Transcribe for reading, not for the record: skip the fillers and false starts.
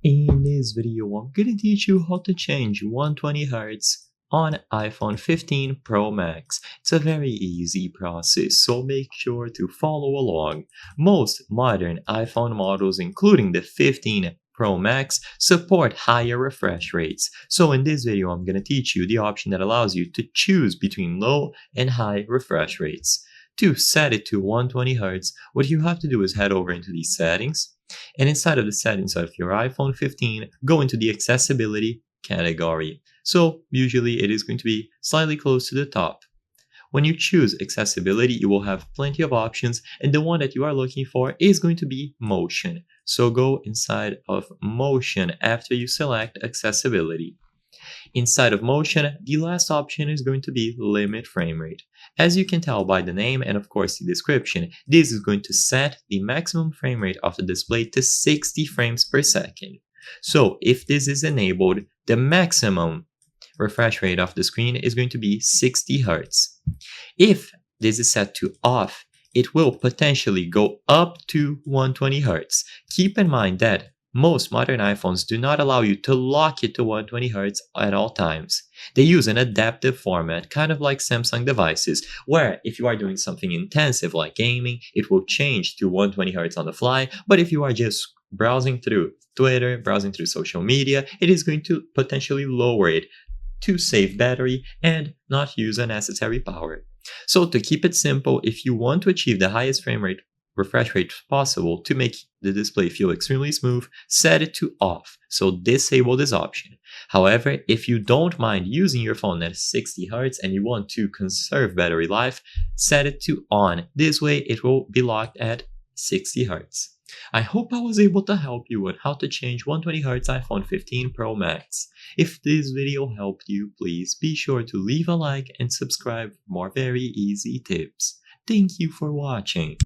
In this video, I'm going to teach you how to change 120Hz on iPhone 15 Pro Max. It's a very easy process, so make sure to follow along. Most modern iPhone models, including the 15 Pro Max, support higher refresh rates. So in this video, I'm going to teach you the option that allows you to choose between low and high refresh rates. To set it to 120Hz, what you have to do is head over into the settings, and inside of the settings of your iPhone 15, go into the accessibility category. So usually it is going to be slightly close to the top. When you choose accessibility, you will have plenty of options, and the one that you are looking for is going to be motion. So go inside of motion after you select accessibility. Inside of motion, the last option is going to be limit frame rate. As you can tell by the name and of course the description, this is going to set the maximum frame rate of the display to 60 frames per second. So if this is enabled, the maximum refresh rate of the screen is going to be 60 Hz. If this is set to off, it will potentially go up to 120 Hz. Keep in mind that most modern iPhones do not allow you to lock it to 120 Hz at all times. They use an adaptive format, kind of like Samsung devices, where if you are doing something intensive like gaming, it will change to 120 Hz on the fly, but if you are just browsing through Twitter, browsing through social media, it is going to potentially lower it to save battery and not use unnecessary power. So to keep it simple, if you want to achieve the highest refresh rate possible to make the display feel extremely smooth, set it to off, so disable this option. However, if you don't mind using your phone at 60 Hz and you want to conserve battery life, set it to on. This way it will be locked at 60 Hz. I hope I was able to help you on how to change 120Hz iPhone 15 Pro Max. If this video helped you, please be sure to leave a like and subscribe for more very easy tips. Thank you for watching.